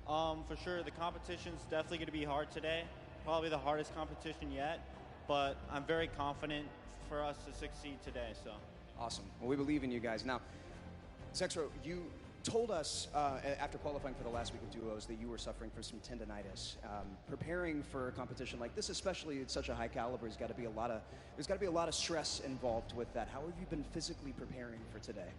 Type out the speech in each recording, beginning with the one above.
For sure, the competition's definitely going to be hard today. Probably the hardest competition yet, but I'm very confident for us to succeed today. So awesome. Well, we believe in you guys. Now, Zexro, you told us after qualifying for the last week of duos that you were suffering from some tendonitis. Preparing for a competition like this, especially at such a high caliber, there's got to be a lot of stress involved with that. How have you been physically preparing for today?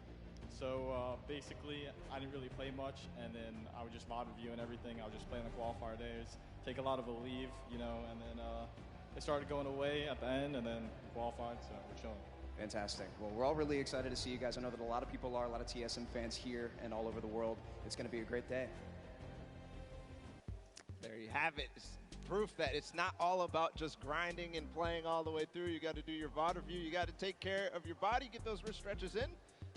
So basically, I didn't really play much, and then I would just VOD review and everything. I would just play on the qualifier days, take a lot of a leave, you know, and then it started going away at the end, and then we qualified, so we're chilling. Fantastic. Well, we're all really excited to see you guys. I know that a lot of people are, a lot of TSM fans here and all over the world. It's going to be a great day. There you have it. It's proof that it's not all about just grinding and playing all the way through. You got to do your VOD review. You got to take care of your body, get those wrist stretches in.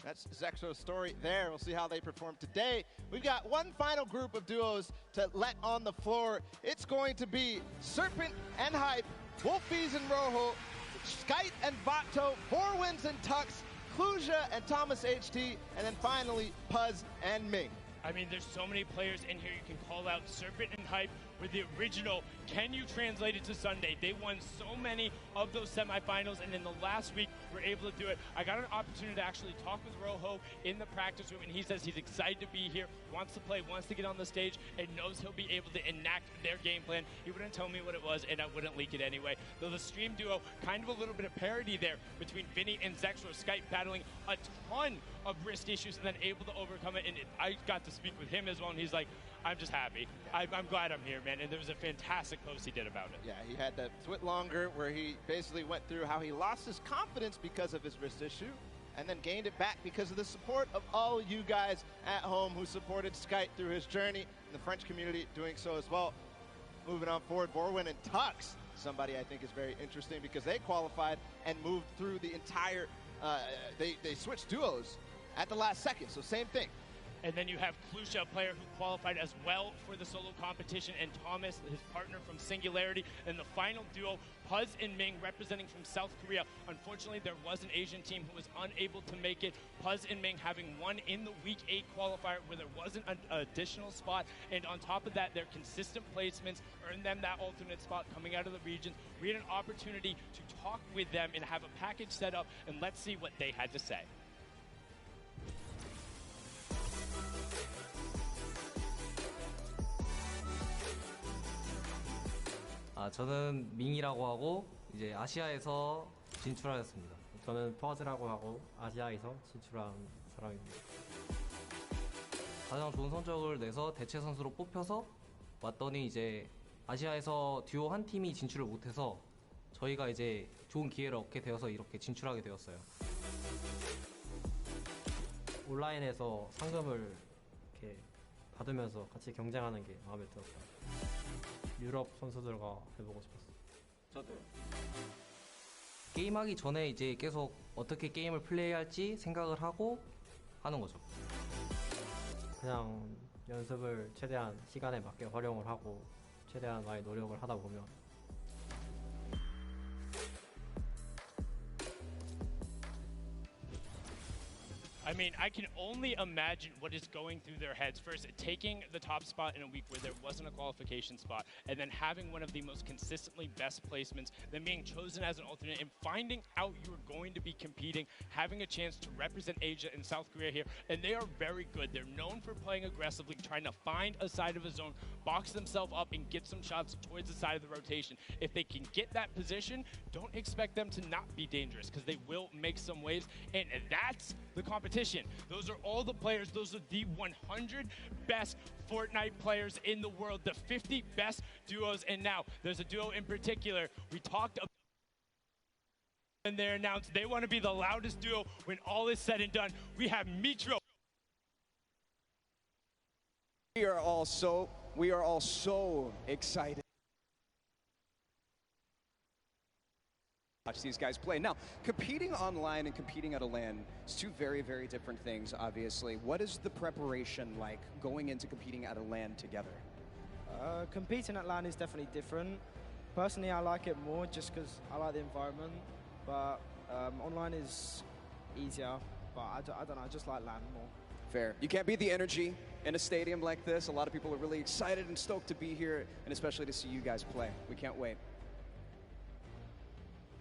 That's Zexro's story there. We'll see how they perform today. We've got one final group of duos to let on the floor. It's going to be Serpent and Hype, Wolfies and Rojo, Skite and Vato, Borwins and Tux, Kluja and Thomas HT, and then finally Puz and Ming. I mean, there's so many players in here you can call out. Serpent and Hype were the original. Can you translate it to Sunday? They won so many of those semifinals, and in the last week, were able to do it. I got an opportunity to actually talk with Rojo in the practice room, and he says he's excited to be here, wants to play, wants to get on the stage, and knows he'll be able to enact their game plan. He wouldn't tell me what it was, and I wouldn't leak it anyway. Though the stream duo, kind of a little bit of parity there between Vinny and Zexro. Skype battling a ton of wrist issues and then able to overcome it, and I got to speak with him as well, and he's like, I'm just happy. I'm glad I'm here, man, and there was a fantastic post he did about it. Yeah, he had that twit longer where he basically went through how he lost his confidence because of his wrist issue and then gained it back because of the support of all you guys at home who supported Skype through his journey, and the French community doing so as well. Moving on forward, Borwin and Tux, somebody I think is very interesting because they qualified and moved through the entire, they switched duos at the last second, so same thing. And then you have Kluja, a player who qualified as well for the solo competition, and Thomas, his partner from Singularity. And the final duo, Puz and Ming, representing from South Korea. Unfortunately, there was an Asian team who was unable to make it. Puz and Ming having won in the Week 8 qualifier where there wasn't an additional spot. And on top of that, their consistent placements earned them that alternate spot coming out of the regions. We had an opportunity to talk with them and have a package set up, and let's see what they had to say. 저는 밍이라고 하고 이제 아시아에서 진출하였습니다. 저는 퍼즈라고 하고 아시아에서 진출한 사람입니다. 가장 좋은 성적을 내서 대체 선수로 뽑혀서 왔더니 이제 아시아에서 듀오 한 팀이 진출을 못해서 저희가 이제 좋은 기회를 얻게 되어서 이렇게 진출하게 되었어요. 온라인에서 상금을 이렇게 받으면서 같이 경쟁하는 게 마음에 들었어요. 유럽 선수들과 해보고 싶었어요. 저도요. 게임하기 전에 이제 계속 어떻게 게임을 플레이할지 생각을 하고 하는 거죠. 그냥 연습을 최대한 시간에 맞게 활용을 하고 최대한 많이 노력을 하다 보면 I mean, I can only imagine what is going through their heads. First, taking the top spot in a week where there wasn't a qualification spot, and then having one of the most consistently best placements, then being chosen as an alternate, and finding out you were going to be competing, having a chance to represent Asia and South Korea here, and they are very good. They're known for playing aggressively, trying to find a side of a zone, box themselves up, and get some shots towards the side of the rotation. If they can get that position, don't expect them to not be dangerous, because they will make some waves, and that's the competition. Those are all the players. Those are the 100 best Fortnite players in the world, the 50 best duos. And now there's a duo in particular we talked about, and they announced they want to be the loudest duo when all is said and done. We have Mitro. We are all so excited. Watch these guys play. Now, competing online and competing at a LAN is two very, very different things, obviously. What is the preparation like going into competing at a LAN together? Competing at LAN is definitely different. Personally, I like it more just because I like the environment, but online is easier, but I don't know, I just like LAN more. Fair. You can't beat the energy, in a stadium like this. A lot of people are really excited and stoked to be here, and especially to see you guys play. We can't wait.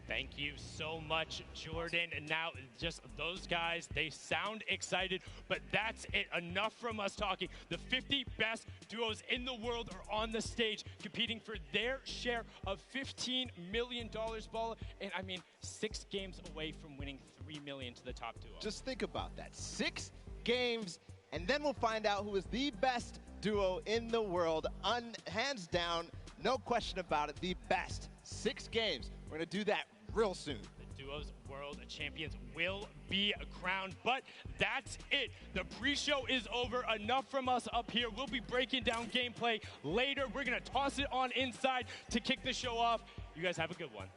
Thank you so much, Jordan. And now just those guys, they sound excited, but that's it. Enough from us talking. The 50 best duos in the world are on the stage competing for their share of $15 million, Balla. And I mean, 6 games away from winning $3 million to the top duo. Just think about that. 6 games, and then we'll find out who is the best duo in the world. Hands down, no question about it, the best. 6 games. We're going to do that real soon. The duos world champions will be crowned, but that's it. The pre-show is over. Enough from us up here. We'll be breaking down gameplay later. We're going to toss it on inside to kick the show off. You guys have a good one.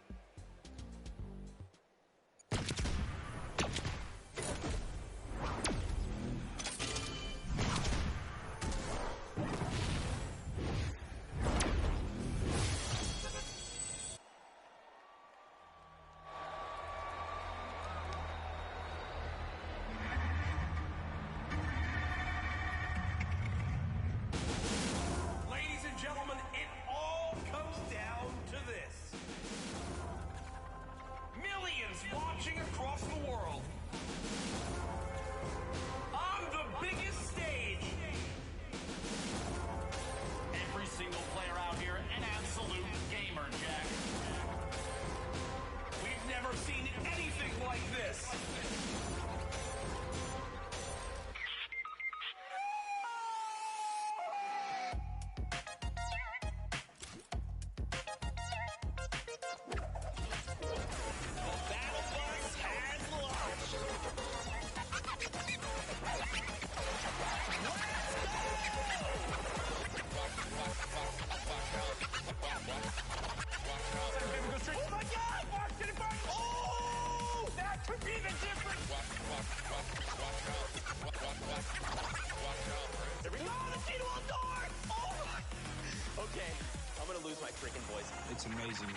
It's amazing.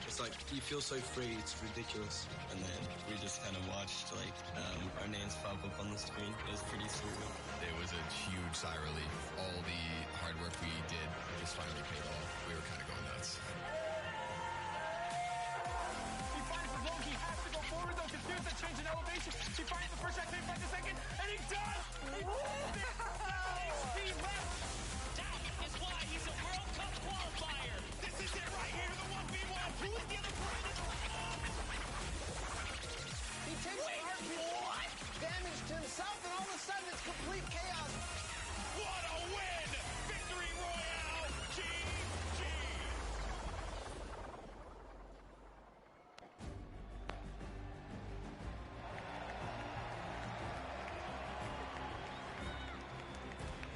It's like you feel so free. It's ridiculous. And then we just kind of watched like our names pop up on the screen. It was pretty surreal. It was a huge sigh of relief. All the hard work we did just finally paid off. We were kind of going nuts. He finds the low. He has to go forward though. Confused that change in elevation. He finds the first shot. Can't find the second, and he does. He speed left. That is why he's a World Cup qualifier. This is it right here. The 1v1. Who is the other player in the He takes what? Damage to himself, and all of a sudden it's complete chaos. What a win! Victory Royale! GG!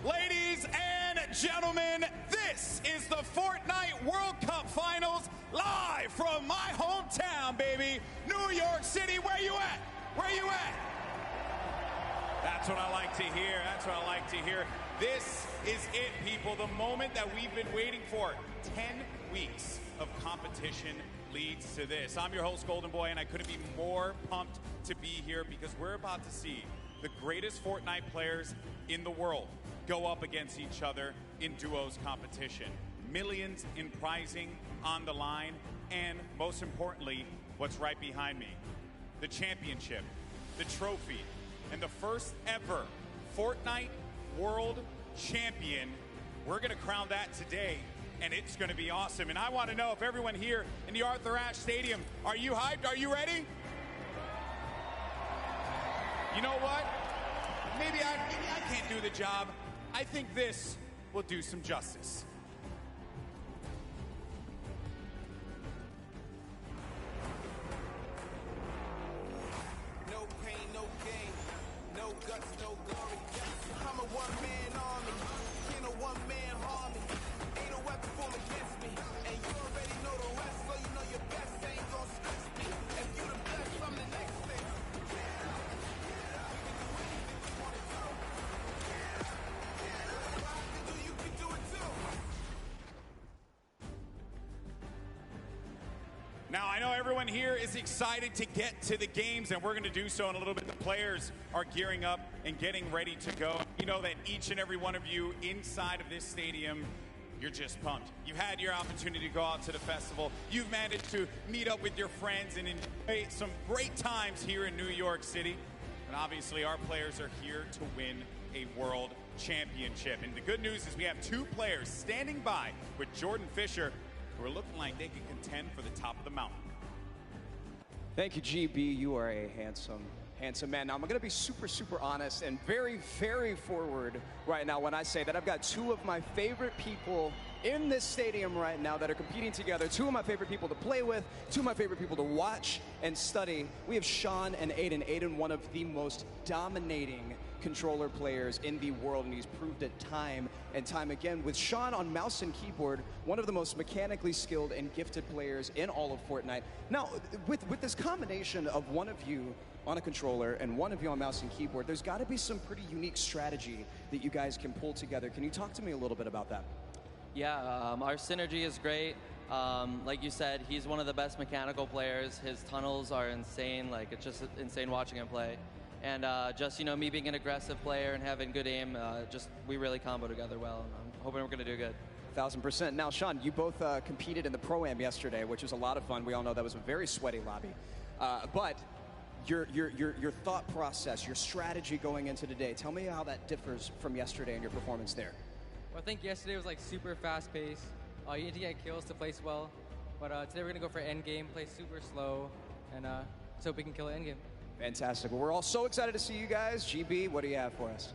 Ladies and gentlemen, this is the Fortnite World Cup Finals live from my hometown, baby, New York City. Where you at? Where you at? That's what I like to hear. That's what I like to hear. This is it, people. The moment that we've been waiting for. 10 weeks of competition leads to this. I'm your host, Golden Boy, and I couldn't be more pumped to be here because we're about to see the greatest Fortnite players in the world go up against each other in duos competition. Millions in prizing on the line, and most importantly, what's right behind me, the championship, the trophy, and the first ever Fortnite World Champion. We're gonna crown that today, and it's gonna be awesome. And I wanna know if everyone here in the Arthur Ashe Stadium, are you hyped? Are you ready? You know what? Maybe I can't do the job. I think this will do some justice. No pain, no gain. No guts, no glory. I'm a one-man army. Ain't a one-man army. Ain't a weapon formed against me. And you already know the rest, so you know your best ain't gonna stress me. If you the best, I'm the next thing. You can do it too. Now, I know everyone here is excited to get to the games, and we're going to do so in a little bit. The players are gearing up and getting ready to go. You know that each and every one of you inside of this stadium, you're just pumped. You've had your opportunity to go out to the festival. You've managed to meet up with your friends and enjoy some great times here in New York City. And obviously, our players are here to win a world championship. And the good news is we have 2 players standing by with Jordan Fisher who are looking like they can contend for the top of the mountain. Thank you, GB. You are a handsome man. Now, I'm going to be super, super honest and very, very forward right now when I say that I've got 2 of my favorite people in this stadium right now that are competing together. 2 of my favorite people to play with, 2 of my favorite people to watch and study. We have Sean and Aiden. Aiden, one of the most dominating controller players in the world, and he's proved it time and time again. With Sean on mouse and keyboard, one of the most mechanically skilled and gifted players in all of Fortnite. Now, with this combination of one of you on a controller and one of you on mouse and keyboard, there's got to be some pretty unique strategy that you guys can pull together. Can you talk to me a little bit about that? Yeah, our synergy is great. Like you said, he's one of the best mechanical players. His tunnels are insane. Like, it's just insane watching him play. And just, you know, me being an aggressive player and having good aim, we really combo together well. And I'm hoping we're going to do good. 1,000%. Now, Sean, you both competed in the Pro-Am yesterday, which was a lot of fun. We all know that was a very sweaty lobby. But your thought process, your strategy going into today, tell me how that differs from yesterday and your performance there. Well, I think yesterday was like super fast paced. You need to get kills to place well. But today we're going to go for end game, play super slow, and so we can kill it end game. Fantastic. Well, we're all so excited to see you guys. GB, what do you have for us?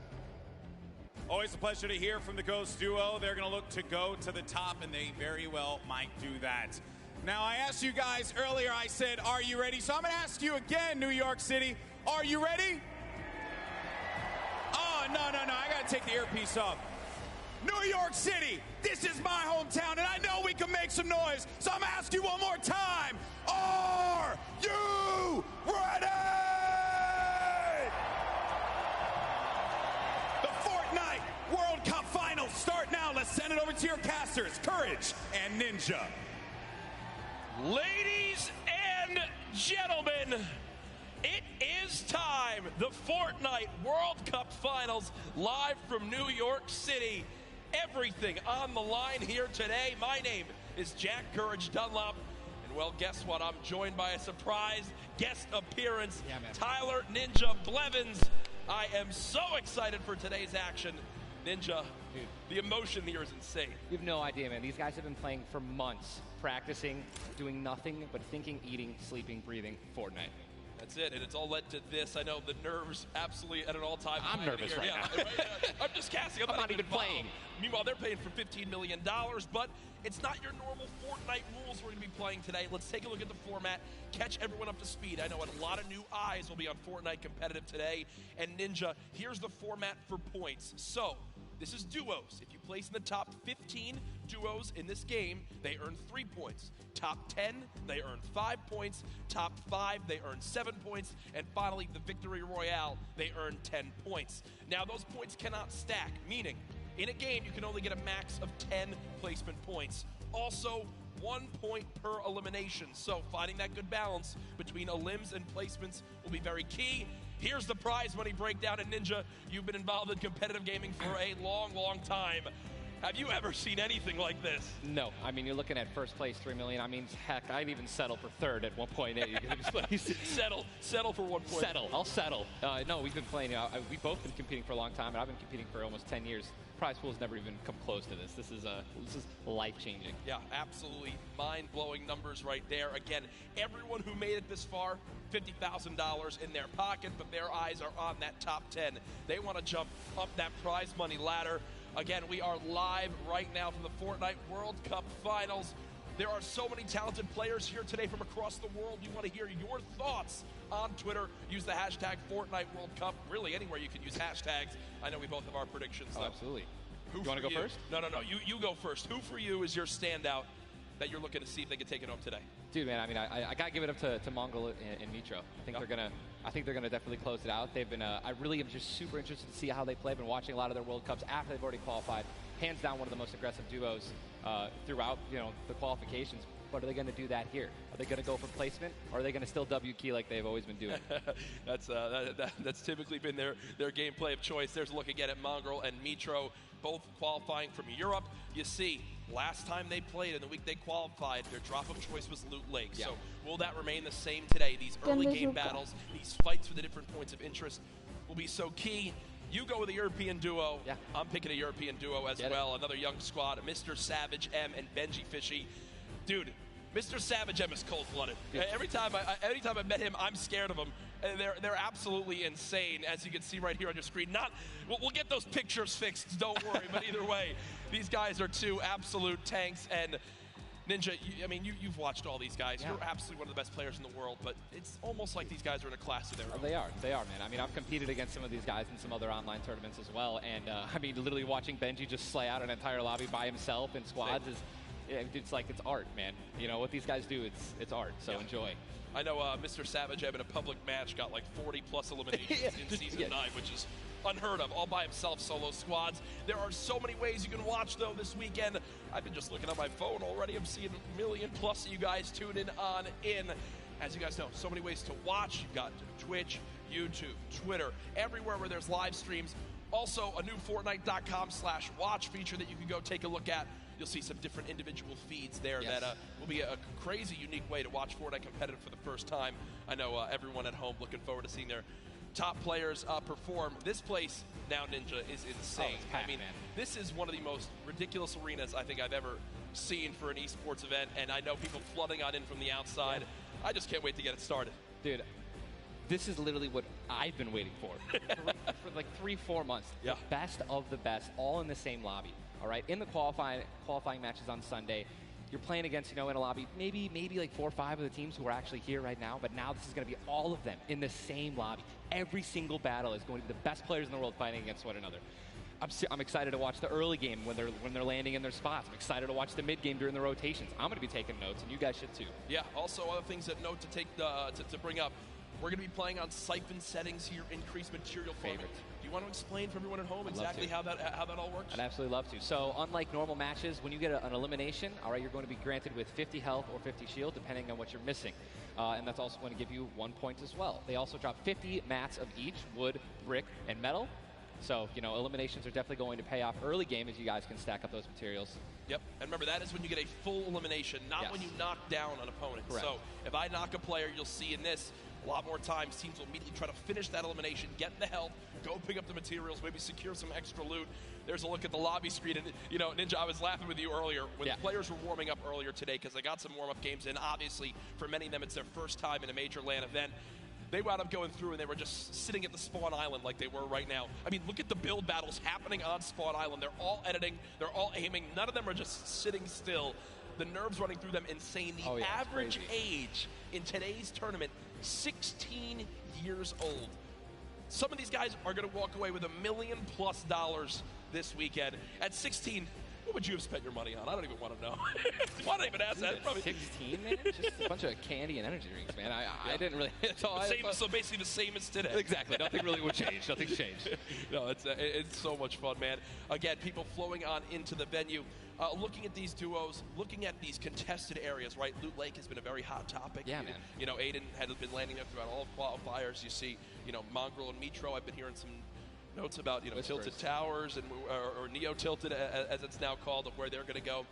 Always a pleasure to hear from the Ghost duo. They're going to look to go to the top, and they very well might do that. Now, I asked you guys earlier, I said, are you ready? So I'm going to ask you again, New York City, are you ready? Oh, no, I got to take the earpiece off. New York City, this is my hometown, and I know we can make some noise, so I'm going to ask you one more time. Are you ready? The Fortnite World Cup Finals start now. Let's send it over to your casters, Courage and Ninja. Ladies and gentlemen, it is time. The Fortnite World Cup Finals live from New York City. Everything on the line here today. My name is Jack Courage Dunlop. And well, guess what? I'm joined by a surprise guest appearance, Tyler Ninja Blevins. I am so excited for today's action. Ninja, dude, the emotion here is insane. You have no idea, man. These guys have been playing for months, practicing, doing nothing but thinking, eating, sleeping, breathing Fortnite. That's it, and it's all led to this. I know the nerves absolutely at an all-time high. I'm nervous right now. I'm just casting. I'm not even playing. Meanwhile, they're paying for $15 million, but it's not your normal Fortnite rules we're going to be playing today. Let's take a look at the format, catch everyone up to speed. I know a lot of new eyes will be on Fortnite competitive today. And Ninja, here's the format for points. So, this is duos. If you place in the top 15 duos in this game, they earn 3 points. Top 10, they earn 5 points. Top 5, they earn 7 points. And finally, the Victory Royale, they earn 10 points. Now, those points cannot stack, meaning in a game, you can only get a max of 10 placement points. Also, 1 point per elimination. So finding that good balance between elims and placements will be very key. Here's the prize money breakdown. And Ninja, you've been involved in competitive gaming for a long, long time. Have you ever seen anything like this? No. I mean, you're looking at first place, $3 million. I mean, heck, I'd even settle for third at 1.8. Settle for 1 point. I'll settle. No, we've been playing. We've both been competing for a long time, and I've been competing for almost 10 years. Prize pool's never even come close to this. This is life-changing. Yeah, absolutely mind-blowing numbers right there. Again, everyone who made it this far, $50,000 in their pocket, but their eyes are on that top 10. They want to jump up that prize money ladder. Again, we are live right now from the Fortnite World Cup Finals. There are so many talented players here today from across the world. We want to hear your thoughts on Twitter. Use the hashtag Fortnite World Cup. Really, anywhere you can use hashtags. I know we both have our predictions, though. Oh, absolutely. Who you want to go first? No. You go first. Who for you is your standout that you're looking to see if they can take it home today? Dude, man, I mean, I got to give it up to Mongol and Nitro. I think they're going to I think they're going to definitely close it out. They've been, I really am just super interested to see how they play. I've been watching a lot of their World Cups after they've already qualified. Hands down, one of the most aggressive duos throughout, the qualifications. But are they going to do that here? Are they going to go for placement, or are they going to still W key like they've always been doing? That's typically been their gameplay of choice. There's a look again at Mongraal and Mitro, both qualifying from Europe. You see, last time they played, in the week they qualified, their drop of choice was Loot Lake. Yeah. So will that remain the same today? These early game battles, these fights for the different points of interest will be so key. You go with a European duo. Yeah. I'm picking a European duo as well. Another young squad, Mr. Savage M and Benji Fishy. Dude, Mr. Savage M is cold-blooded. Yeah. Every time I met him, I'm scared of him. And they're absolutely insane, as you can see right here on your screen. We'll get those pictures fixed, don't worry. But either way, these guys are two absolute tanks. And Ninja, you've watched all these guys. Yeah. You're absolutely one of the best players in the world. But it's almost like these guys are in a class of their own. They are, man. I've competed against some of these guys in some other online tournaments as well. And, literally watching Benji just slay out an entire lobby by himself in squads it's like it's art, man. What these guys do, it's art. So enjoy. I know Mr. Savage in a public match got like 40-plus eliminations in Season 9, which is unheard of, all by himself, solo squads. There are so many ways you can watch, though, this weekend. I've been just looking at my phone already. I'm seeing a million-plus of you guys tuning in. As you guys know, so many ways to watch. You've got Twitch, YouTube, Twitter, everywhere where there's live streams. Also, a new Fortnite.com/watch feature that you can go take a look at. You'll see some different individual feeds there that will be a crazy, unique way to watch Fortnite competitive for the first time. I know everyone at home looking forward to seeing their top players perform. This place now, Ninja, is insane. Oh, it's packed, man. This is one of the most ridiculous arenas I think I've ever seen for an esports event, and I know people flooding on in from the outside. Yeah. I just can't wait to get it started. Dude, this is literally what I've been waiting for for like 3-4 months. Yeah. The best of the best, all in the same lobby. All right, in the qualifying matches on Sunday, you're playing against, in a lobby, maybe like 4 or 5 of the teams who are actually here right now, but now this is going to be all of them in the same lobby. Every single battle is going to be the best players in the world fighting against one another. I'm excited to watch the early game when they're landing in their spots. I'm excited to watch the mid game during the rotations. I'm going to be taking notes, and you guys should too. Yeah. Also, other things that note to take to bring up. We're going to be playing on siphon settings here, increased material farming. Do you want to explain for everyone at home exactly how that all works? I'd absolutely love to. So unlike normal matches, when you get an elimination, all right, you're going to be granted with 50 health or 50 shield, depending on what you're missing. And that's also going to give you 1 point as well. They also drop 50 mats of each, wood, brick, and metal. So, eliminations are definitely going to pay off early game as you guys can stack up those materials. Yep, and remember, that is when you get a full elimination, not when you knock down an opponent. Correct. So if I knock a player, you'll see in this, a lot more times teams will immediately try to finish that elimination, get the health, go pick up the materials, maybe secure some extra loot. There's a look at the lobby screen, and Ninja, I was laughing with you earlier when the players were warming up earlier today because they got some warm-up games in. Obviously, for many of them, it's their first time in a major LAN event. They wound up going through, and they were just sitting at the spawn island like they were right now. I mean, look at the build battles happening on spawn island. They're all editing. They're all aiming. None of them are just sitting still. The nerves running through them, insane. The average age in today's tournament, 16 years old. Some of these guys are going to walk away with $1 million+ this weekend. At 16, what would you have spent your money on? I don't even want to know. Why not even ask that? Probably 16, man? Just a bunch of candy and energy drinks, man. I didn't really. So basically the same as today. Exactly. Nothing really would change. Nothing's changed. No, it's so much fun, man. Again, people flowing on into the venue. Looking at these duos, looking at these contested areas, right? Loot Lake has been a very hot topic. Yeah, man. Aiden had been landing there throughout all qualifiers. You see, Mongraal and Mitro. I've been hearing some notes about Tilted Towers and or Neo Tilted as it's now called, of where they're going to go.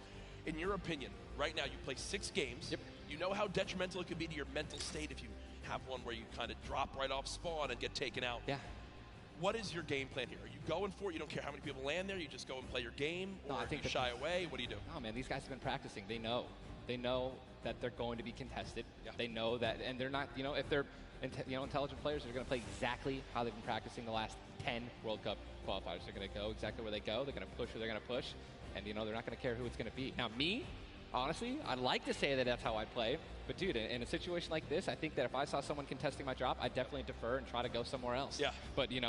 In your opinion, right now you play 6 games. Yep. You know how detrimental it could be to your mental state if you have one where you kind of drop right off spawn and get taken out. Yeah. What is your game plan here? Are you going for it? You don't care how many people land there? You just go and play your game? Or I think you shy away? What do you do? No, man, these guys have been practicing. They know. They know that they're going to be contested. Yeah. They know that, and they're not, if they're intelligent players, they're going to play exactly how they've been practicing the last 10 World Cup qualifiers. They're going to go exactly where they go. They're going to push where they're going to push. And, they're not going to care who it's going to be. Now, me, honestly, I'd like to say that that's how I play. But, dude, in a situation like this, I think that if I saw someone contesting my drop, I'd definitely defer and try to go somewhere else. Yeah. But, you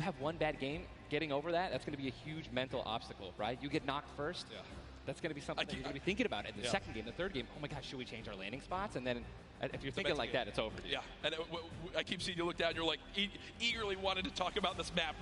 have one bad game. Getting over that, that's going to be a huge mental obstacle, right? You get knocked first. Yeah. That's going to be something that you're going to be thinking about in the second game, the third game. Oh my gosh, should we change our landing spots? And then if you're thinking like that, it's over. Yeah, and I keep seeing you look down. You're like eagerly wanted to talk about this map.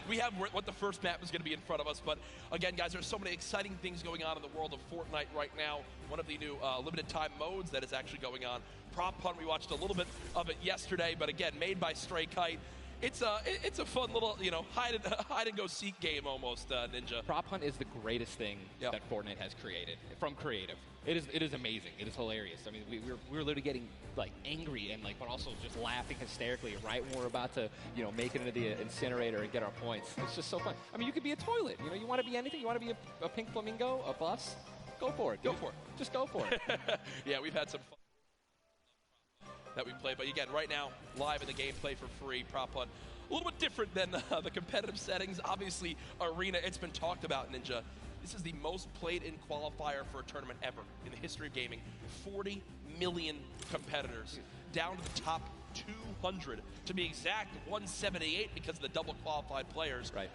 We have what the first map is going to be in front of us. But again, guys, there's so many exciting things going on in the world of Fortnite right now. One of the new limited time modes that is actually going on. Prop Hunt, we watched a little bit of it yesterday, but again, made by Stray Kite. It's a fun little, hide and go seek game almost, Ninja. Prop Hunt is the greatest thing that Fortnite has created from creative. It is amazing. It is hilarious. I mean, we were literally getting like angry and but also just laughing hysterically right when we're about to make it into the incinerator and get our points. It's just so fun. I mean, you could be a toilet. You want to be anything. You want to be a pink flamingo, a bus. Go for it. Just go for it. Yeah, we've had some fun that we play, but again, right now, live in the gameplay for free, Prop Hunt. A little bit different than the competitive settings. Obviously, Arena, it's been talked about, Ninja. This is the most played in qualifier for a tournament ever in the history of gaming. 40 million competitors, down to the top 200. To be exact, 178 because of the double qualified players. Right.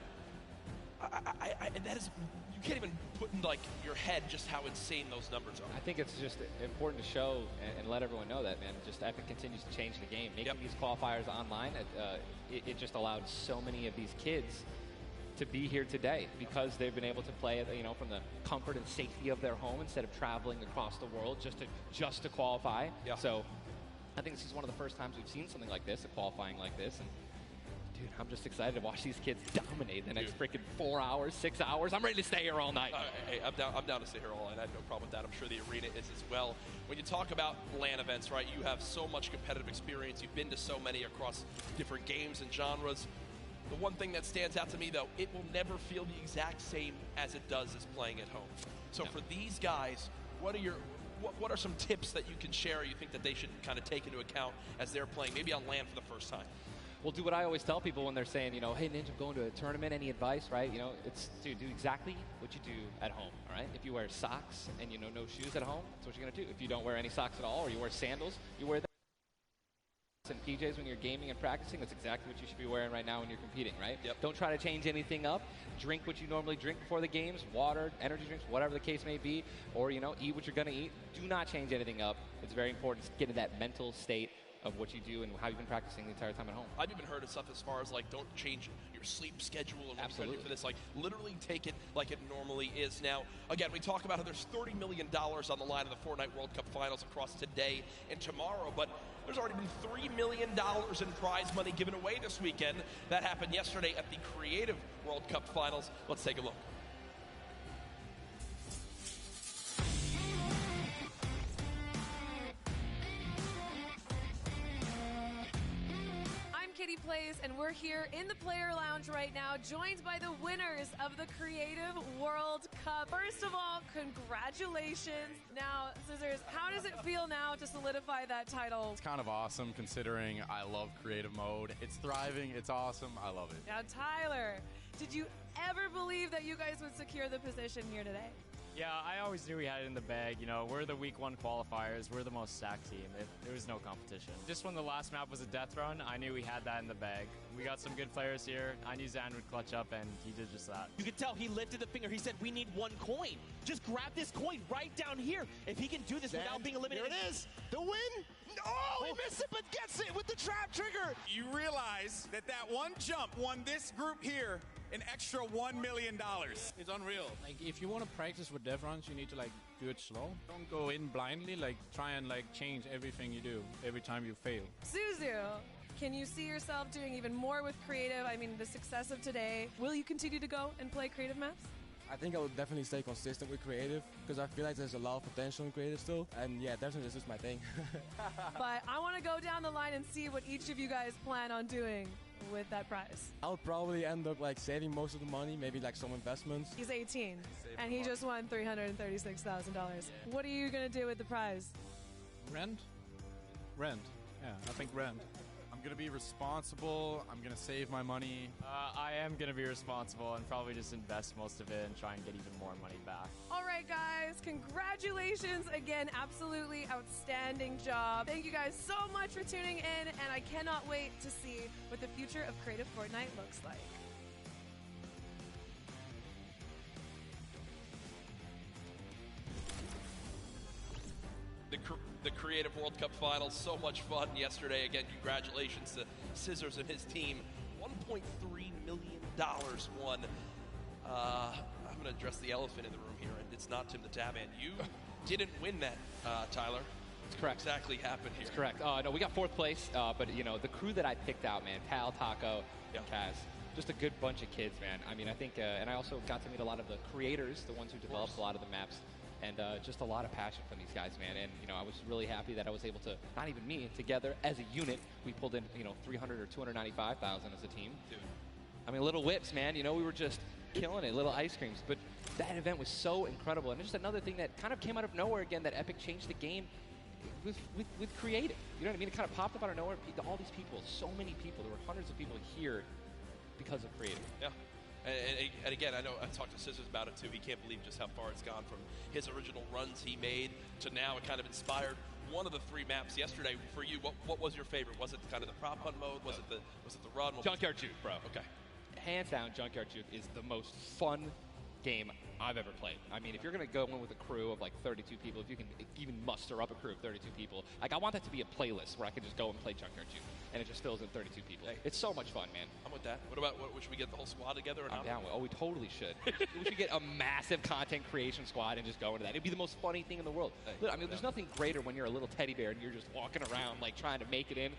That is, you can't even put in your head just how insane those numbers are. I think it's just important to show and let everyone know that, man. Just Epic continues to change the game, making these qualifiers online. It just allowed so many of these kids to be here today because they've been able to play it, from the comfort and safety of their home instead of traveling across the world just to qualify. Yeah. So I think this is one of the first times we've seen something like this, a qualifying like this, and dude, I'm just excited to watch these kids dominate the next freaking 4 hours, 6 hours. I'm ready to stay here all night. Hey, I'm down to stay here all night. I have no problem with that. I'm sure the Arena is as well. When you talk about LAN events, right, you have so much competitive experience. You've been to so many across different games and genres. The one thing that stands out to me, though, it will never feel the exact same as it does as playing at home. So for these guys, what are some tips that you can share or you think that they should kind of take into account as they're playing, maybe on LAN for the first time? Well, do what I always tell people when they're saying, hey, Ninja, I'm going to a tournament, any advice, right? It's to do exactly what you do at home, all right? If you wear socks and, no shoes at home, that's what you're going to do. If you don't wear any socks at all or you wear sandals, you wear that and PJs when you're gaming and practicing. That's exactly what you should be wearing right now when you're competing, right? Yep. Don't try to change anything up. Drink what you normally drink before the games, water, energy drinks, whatever the case may be, or, eat what you're going to eat. Do not change anything up. It's very important to get in that mental state of what you do and how you've been practicing the entire time at home. I've even heard of stuff as far as don't change your sleep schedule and what you're going to do for this. Literally take it like it normally is. Now, again, we talk about how there's $30 million on the line of the Fortnite World Cup Finals across today and tomorrow, but there's already been $3 million in prize money given away this weekend. That happened yesterday at the Creative World Cup Finals. Let's take a look. Kitty Plays, and we're here in the player lounge right now, joined by the winners of the Creative World Cup. First of all, congratulations. Now, Scissors, how does it feel now to solidify that title? It's kind of awesome considering I love creative mode. It's thriving, it's awesome, I love it. Now, Tyler, did you ever believe that you guys would secure the position here today? Yeah, I always knew we had it in the bag. We're the week 1 qualifiers. We're the most stacked team. There was no competition. Just when the last map was a death run, I knew we had that in the bag. We got some good players here. I knew Zan would clutch up, and he did just that. You could tell he lifted the finger. He said, we need 1 coin. Just grab this coin right down here. If he can do this without being eliminated. Here it is. The win. Oh, he missed it, but gets it with the trap trigger. You realize that one jump won this group here an extra $1 million. It's unreal. If you want to practice with death runs, you need to do it slow. Don't go in blindly. Try and change everything you do every time you fail. Suzu, can you see yourself doing even more with creative? I mean, the success of today. Will you continue to go and play creative maps? I think I would definitely stay consistent with creative because I feel like there's a lot of potential in creative still. And yeah, definitely this is my thing. But I want to go down the line and see what each of you guys plan on doing with that prize. I would probably end up saving most of the money, maybe some investments. He's 18 and he just won $336,000. Yeah. What are you going to do with the prize? Rent. Yeah, I think rent. I'm going to be responsible. I'm going to save my money. I am going to be responsible and probably just invest most of it and try and get even more money back. All right, guys. Congratulations again. Absolutely outstanding job. Thank you guys so much for tuning in, and I cannot wait to see what the future of Creative Fortnite looks like. the Creative World Cup Finals. So much fun yesterday. Again, congratulations to Scissors and his team. $1.3 million won. I'm going to address the elephant in the room here, and it's not Tim the Tabman. You didn't win that, Tyler. That's correct. What exactly happened here? That's correct. No, we got 4th place, but you know, the crew that I picked out, man, Pal, Taco, and Kaz, just a good bunch of kids, man. I mean, I think, and I also got to meet a lot of the creators, the ones who developed a lot of the maps, and just a lot of passion from these guys, man. And you know, I was really happy that I was able to, not even me, together as a unit, we pulled in, you know, 300 or 295,000 as a team. Dude. I mean, little whips, man. You know, we were just killing it, little ice creams. But that event was so incredible, and just another thing that kind of came out of nowhere again. That Epic changed the game with creative. You know what I mean? It kind of popped up out of nowhere. All these people, so many people. There were hundreds of people here because of creative. Yeah. And again, I know I talked to Scissors about it too. He can't believe just how far it's gone from his original runs he made to now. It kind of inspired one of the 3 maps yesterday for you. What was your favorite? Was it kind of the prop hunt mode? Was it the run? Junkyard Juke, bro. Okay. Hands down, Junkyard Juke is the most fun game I've ever played. I mean, if you're going to go in with a crew of like 32 people, if you can even muster up a crew of 32 people, like I want that to be a playlist where I can just go and play Junkyard Juke, and it just fills in 32 people. Hey. It's so much fun, man. I'm with that. What about, should we get the whole squad together or not? I'm down with. Oh, we totally should. We should get a massive content creation squad and just go into that. It'd be the most funny thing in the world. Hey, Look, I mean, there's nothing greater when you're a little teddy bear and you're just walking around like trying to make it in.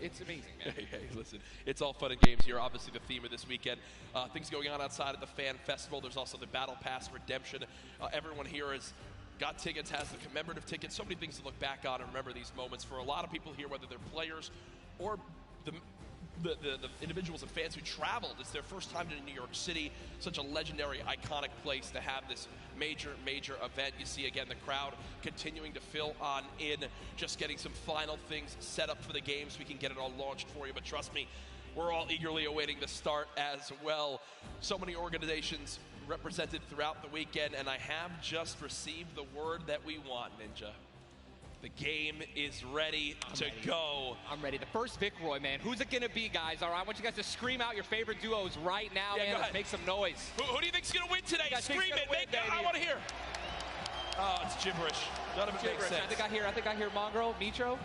It's amazing, man. Hey, listen, it's all fun and games here. Obviously, the theme of this weekend, things going on outside of the fan festival. There's also the Battle Pass redemption. Everyone here has got tickets, has the commemorative tickets. So many things to look back on and remember these moments. For a lot of people here, whether they're players or the individuals and fans who traveled, it's their first time to New York City. Such a legendary, iconic place to have this major event. You see again the crowd continuing to fill on in, just getting some final things set up for the game so we can get it all launched for you. But trust me, we're all eagerly awaiting the start as well. So many organizations represented throughout the weekend, and I have just received the word that we want, Ninja. The game is ready to go. I'm ready. The first Vic Roy, man. Who's it going to be, guys? All right, I want you guys to scream out your favorite duos right now, man. Let's make some noise. Who do you think's going to win today? Scream it. I want to hear. Oh, it's gibberish. None of it makes sense. I think I hear Mongrel, Nitro.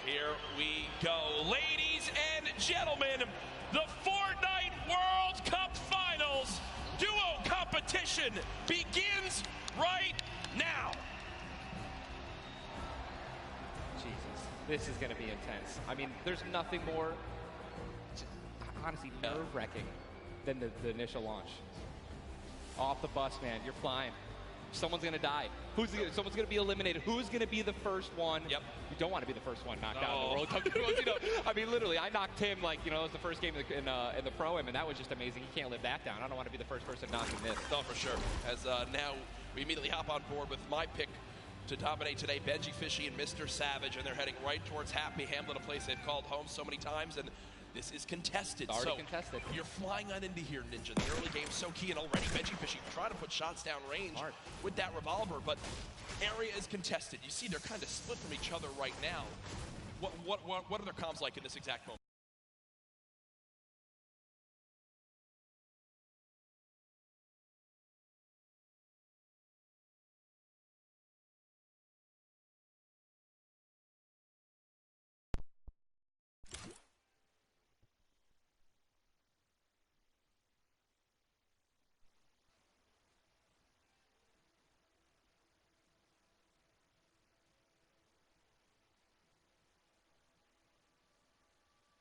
Here we go. Ladies and gentlemen, the Fortnite World Cup Finals duo competition begins right now. This is going to be intense. I mean, there's nothing more, honestly, nerve-wracking than the initial launch. Off the bus, man. You're flying. Someone's going to die. Someone's going to be eliminated. Who's going to be the first one? Yep. You don't want to be the first one knocked out in the World Cup. You know, I mean, literally, I knocked him like, you know, it was the first game in the Pro-Am, and that was just amazing. You can't live that down. I don't want to be the first person knocking this. No, for sure. As now we immediately hop on board with my pick to dominate today, Benji Fishy and Mr. Savage, and they're heading right towards Happy Hamlet, a place they've called home so many times, and this is contested. It's already contested. You're flying on into here, Ninja. The early game's so key, and already Benji Fishy trying to put shots down range with that revolver, but area is contested. You see they're kind of split from each other right now. What are their comms like in this exact moment?